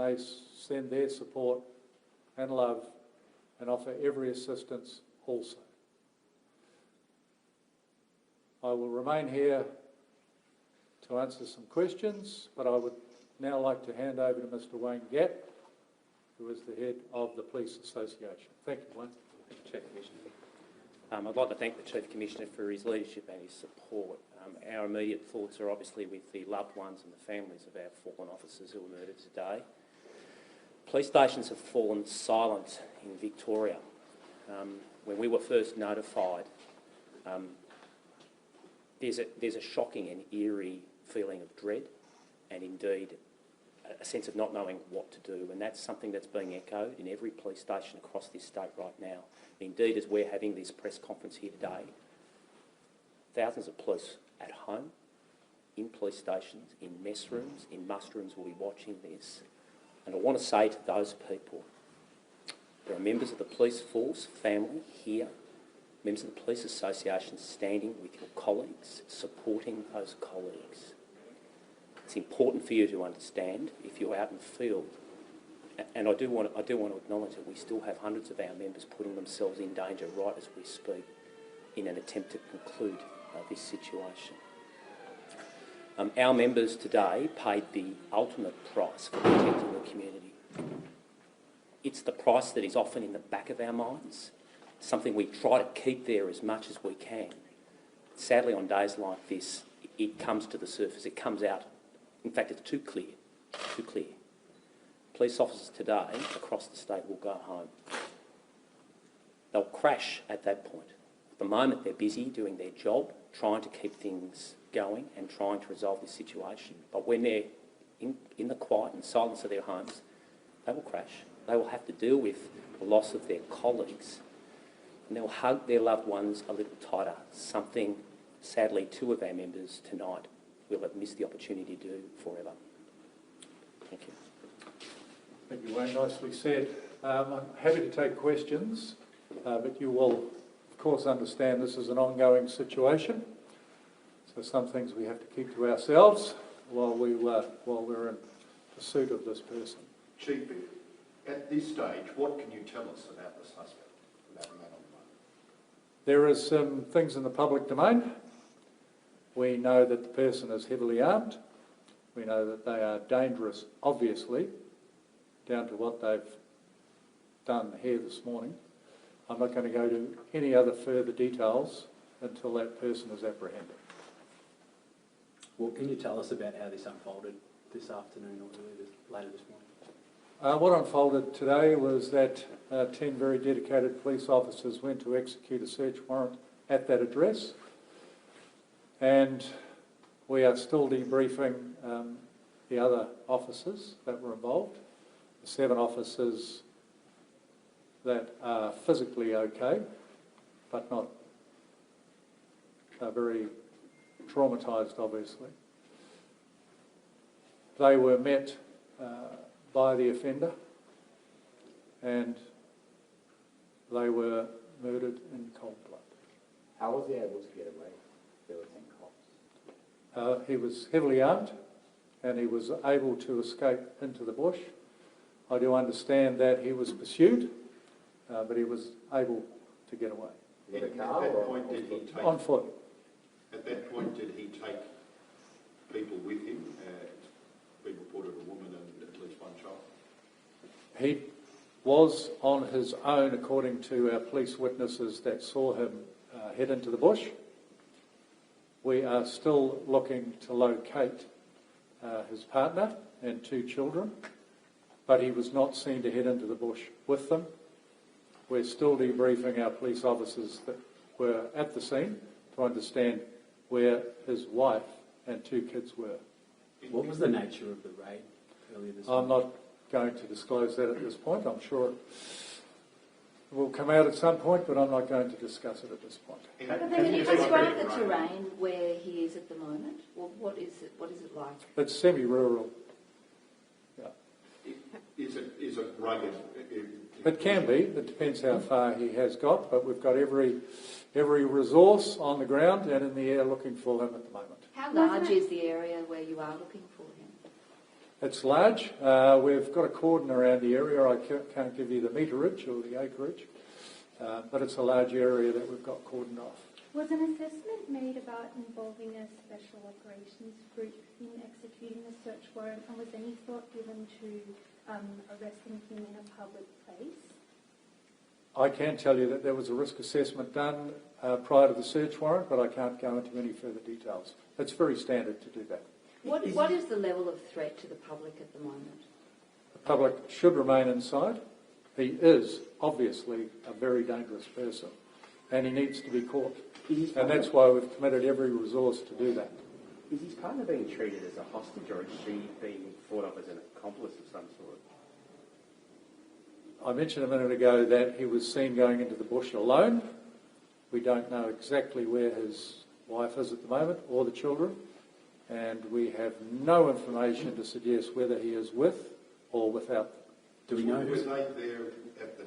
they send their support and love and offer every assistance also. I will remain here to answer some questions, but I would now like to hand over to Mr. Wayne Gatt, who is the head of the Police Association. Thank you, Wayne. Thank you, Chief Commissioner. I'd like to thank the Chief Commissioner for his leadership and his support. Our immediate thoughts are obviously with the loved ones and the families of our fallen officers who were murdered today. Police stations have fallen silent in Victoria. When we were first notified, there's a shocking and eerie feeling of dread and indeed a sense of not knowing what to do, and that's something that's being echoed in every police station across this state right now. Indeed, as we're having this press conference here today, thousands of police at home, in police stations, in mess rooms, in muster rooms will be watching this. And I want to say to those people, there are members of the police force, family here, members of the Police Association standing with your colleagues, supporting those colleagues. It's important for you to understand if you're out in the field, and I do want to acknowledge that we still have hundreds of our members putting themselves in danger right as we speak in an attempt to conclude this situation. Our members today paid the ultimate price for protecting the community. It's the price that is often in the back of our minds, something we try to keep there as much as we can. Sadly, on days like this, it comes to the surface, it comes out. In fact, it's too clear. Police officers today across the state will go home. They'll crash at that point. At the moment, they're busy doing their job, trying to keep things going and trying to resolve this situation. But when they're in the quiet and silence of their homes, they will crash. They will have to deal with the loss of their colleagues, and they'll hug their loved ones a little tighter, something, sadly, 2 of our members tonight will have missed the opportunity to do forever. Thank you. Thank you, Wayne. Nicely said. I'm happy to take questions, but you will, of course, understand this is an ongoing situation. So some things we have to keep to ourselves while we're in pursuit of this person. Chief, at this stage, what can you tell us about the suspect, about the man on the motor? There is some things in the public domain. We know that the person is heavily armed. We know that they are dangerous, obviously, down to what they've done here this morning. I'm not going to go to any other further details until that person is apprehended. Well, can you tell us about how this unfolded this afternoon or later this morning? What unfolded today was that 10 very dedicated police officers went to execute a search warrant at that address, and we are still debriefing the other officers that were involved, the 7 officers that are physically okay, but not very traumatised, obviously. They were met by the offender, and they were murdered in cold blood. How was he able to get away? There were 10 cops. He was heavily armed, and he was able to escape into the bush. I do understand that he was pursued, but he was able to get away. At that point, did he take... On foot. At that point, did he take people with him? Been reported a woman and at least 1 child. He was on his own, according to our police witnesses that saw him head into the bush. We are still looking to locate his partner and 2 children, but he was not seen to head into the bush with them. We're still debriefing our police officers that were at the scene to understand where his wife and 2 kids were. What was the nature of the raid earlier this I'm not going to disclose that at this point. I'm sure it will come out at some point, but I'm not going to discuss it at this point. Can you describe the terrain where he is at the moment? Well, what is it like? It's semi-rural. Yeah. Is it rugged? It can be. It depends how far he has got, but we've got every resource on the ground and in the air looking for him at the moment. How large is the area where you are looking for him? It's large. We've got a cordon around the area. I can't give you the meterage or the acreage, but it's a large area that we've got cordoned off. Was an assessment made about involving a special operations group in executing the search warrant, and was any thought given to arresting him in a public place? I can tell you that there was a risk assessment done prior to the search warrant, but I can't go into any further details. It's very standard to do that. What is the level of threat to the public at the moment? The public should remain inside. He is obviously a very dangerous person, and he needs to be caught. And that's why we've committed every resource to do that. Is his partner being treated as a hostage, or is she being thought of as an accomplice of some sort? I mentioned a minute ago that he was seen going into the bush alone. We don't know exactly where his wife is at the moment, or the children, and we have no information to suggest whether he is with or without them. Do we know Were who's... they there at the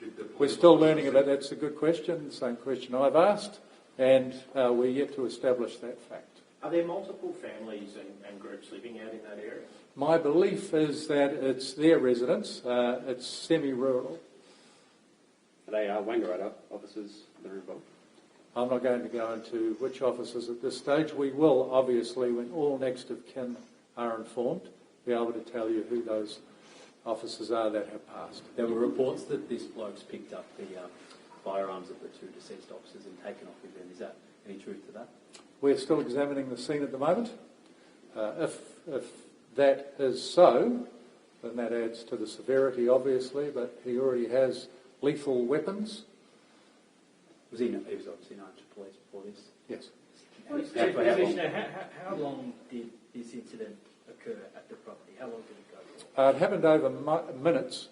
did the We're police still officers learning about that. That's a good question, the same question I've asked, and we're yet to establish that fact. Are there multiple families and groups living out in that area? My belief is that it's their residence. It's semi-rural. Are they Wangaratta officers that are involved? I'm not going to go into which officers at this stage. We will, obviously, when all next of kin are informed, be able to tell you who those officers are that have passed. There were reports that this bloke's picked up the firearms of the two deceased officers and taken off with them. Is that any truth to that? We're still examining the scene at the moment. If that is so, then that adds to the severity, obviously, but he already has lethal weapons. He was obviously known to police before this. Yes. How long did this incident occur at the property? How long did it go for? It happened over minutes,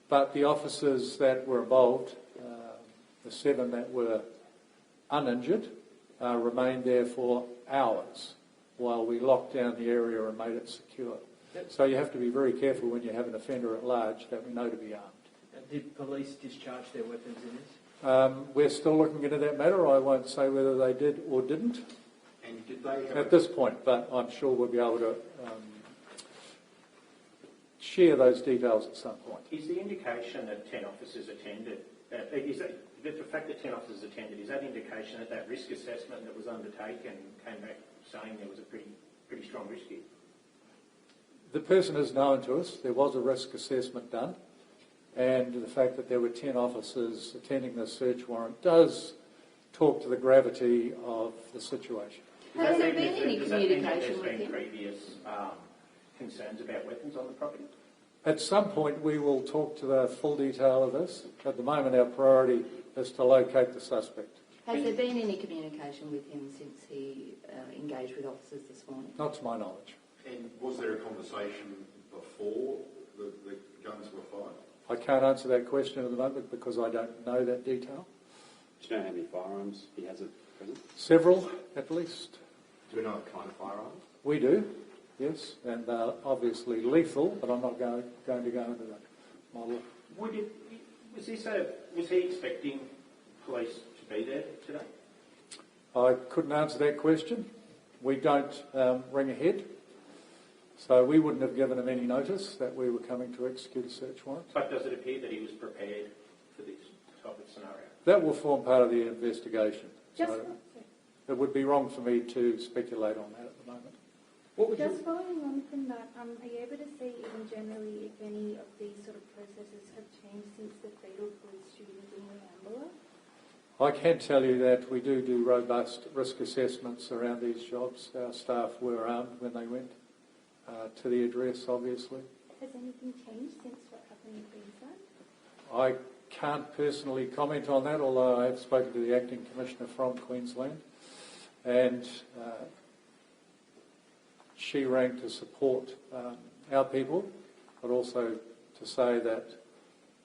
but the officers that were involved, the 7 that were uninjured, remained there for hours while we locked down the area and made it secure. So you have to be very careful when you have an offender at large that we know to be armed. Did police discharge their weapons in this? We're still looking into that matter. I won't say whether they did or didn't And did they have at this point, but I'm sure we'll be able to share those details at some point. Is the indication that 10 officers attended, is that the fact that 10 officers attended, is that indication that that risk assessment that was undertaken came back saying there was a pretty strong risk here? The person is known to us. There was a risk assessment done, and the fact that there were 10 officers attending this search warrant does talk to the gravity of the situation. Has there been any Does that mean that communication with there's been him? previous concerns about weapons on the property? At some point we will talk to the full detail of this. At the moment our priority is to locate the suspect. Has there been any communication with him since he engaged with officers this morning? Not to my knowledge. And was there a conversation before the guns were fired? I can't answer that question at the moment because I don't know that detail. Do you know how many firearms he has at present? Several, at least. Do we know what kind of firearms? We do, yes, and obviously lethal, but I'm not going to go into the model. Was he expecting police to be there today? I couldn't answer that question. We don't ring ahead, so we wouldn't have given him any notice that we were coming to execute a search warrant. But does it appear that he was prepared for this type of scenario? That will form part of the investigation. Just, So it would be wrong for me to speculate on that at the moment. just following on from that, are you able to say even generally if any of these sort of processes have changed since the fatal police shooting in Wangaratta? I can tell you that we do robust risk assessments around these jobs. Our staff were armed when they went to the address, obviously. Has anything changed since what happened in Queensland? I can't personally comment on that, although I have spoken to the Acting Commissioner from Queensland, and she rang to support our people, but also to say that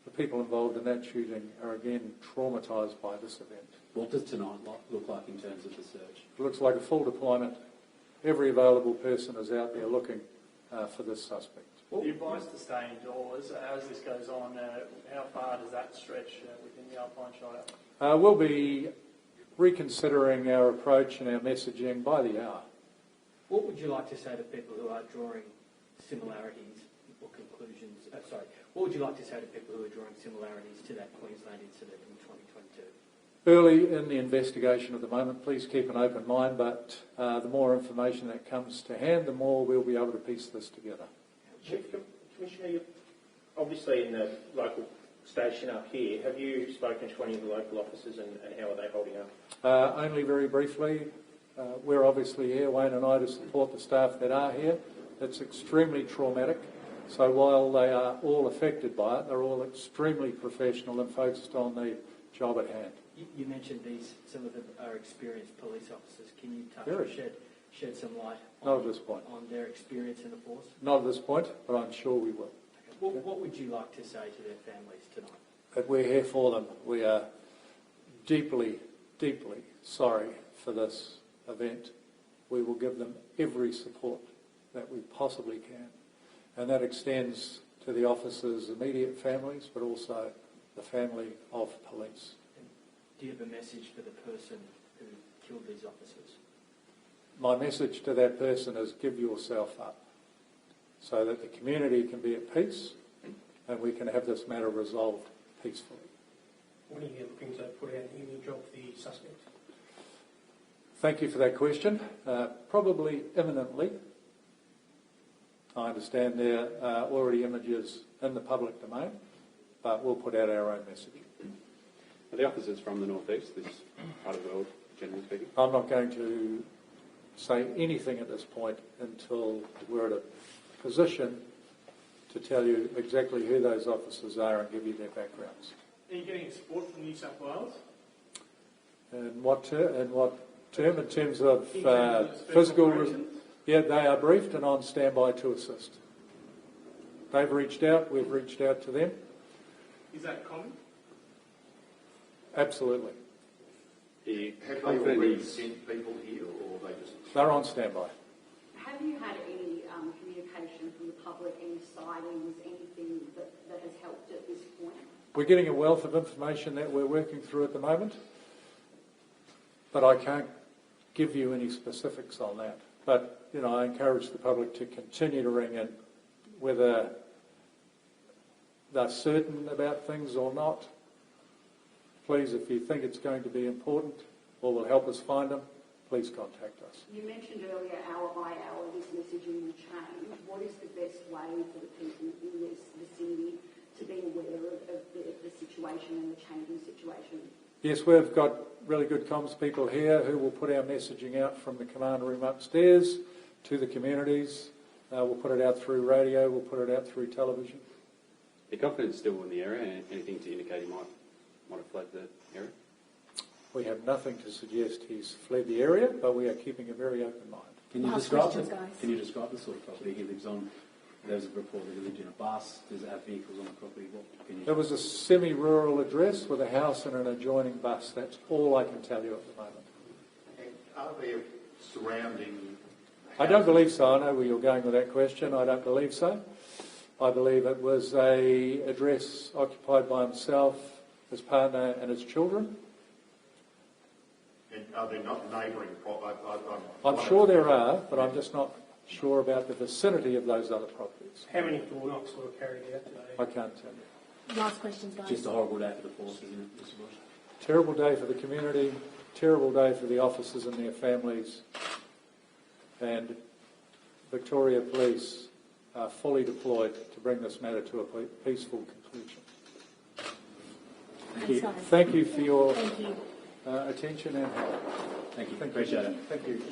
the people involved in that shooting are again traumatised by this event. What does tonight look like in terms of the search? It looks like a full deployment. Every available person is out there looking for this suspect. Well, you're advised to stay indoors. As this goes on, how far does that stretch within the Alpine Shire? We'll be reconsidering our approach and our messaging by the hour. What would you like to say to people who are drawing similarities or conclusions? What would you like to say to people who are drawing similarities to that Queensland incident in 2022? Early in the investigation at the moment, please keep an open mind, but the more information that comes to hand, the more we'll be able to piece this together. Chief Commissioner, you're obviously in the local station up here. Have you spoken to any of the local officers and how are they holding up? Only very briefly. We're obviously here, Wayne and I, to support the staff that are here. It's extremely traumatic. So while they are all affected by it, they're all extremely professional and focused on the job at hand. You mentioned some of them are experienced police officers. Can you touch Very. or shed some light Not at this point. on their experience in the force? Not at this point, but I'm sure we will. Okay. What would you like to say to their families tonight? That we're here for them. We are deeply, deeply sorry for this event. We will give them every support that we possibly can. And that extends to the officers' immediate families, but also the family of police. Do you have a message for the person who killed these officers? My message to that person is give yourself up so that the community can be at peace and we can have this matter resolved peacefully. When are you looking to put out an image of the suspect? Thank you for that question. Probably imminently. I understand there are already images in the public domain, but we'll put out our own message. Are the officers from the northeast, this part of the world, generally speaking? I'm not going to say anything at this point until we're at a position to tell you exactly who those officers are and give you their backgrounds. Are you getting support from New South Wales? And what term? In terms of special physical... operations? Yeah, they are briefed and on standby to assist. They've reached out, we've reached out to them. Is that common? Absolutely. Have they already sent people here or they just... They're on standby. Have you had any communication from the public, any sightings, anything that has helped at this point? We're getting a wealth of information that we're working through at the moment, but I can't give you any specifics on that. But, I encourage the public to continue to ring in, whether they're certain about things or not. Please, if you think it's going to be important or will help us find them, please contact us. You mentioned earlier, hour by hour, this messaging will change. What is the best way for the people in this vicinity to be aware of the situation and the changing situation? Yes, we've got really good comms people here who will put our messaging out from the command room upstairs to the communities. We'll put it out through radio, we'll put it out through television. Are you confident still in the area? Anything to indicate he might have fled the area? We have nothing to suggest he's fled the area, but we are keeping a very open mind. Can you describe the sort of property he lives on? There's a report that he lived in a bus. Does it have vehicles on the property? It was a semi-rural address with a house and an adjoining bus. That's all I can tell you at the moment. And are there surrounding... I don't believe so. I know where you're going with that question. I don't believe so. I believe it was an address occupied by himself, his partner and his children. And are there not neighbouring properties? I'm sure there are, but I'm just not sure about the vicinity of those other properties. How many door knocks were carried out today? I can't tell you. Last questions, guys. Just a horrible day for the force, isn't it, Mr. Bush? Terrible day for the community, terrible day for the officers and their families, and Victoria Police are fully deployed to bring this matter to a peaceful conclusion. Thank you for your attention and help. Thank you. Appreciate it. Thank you.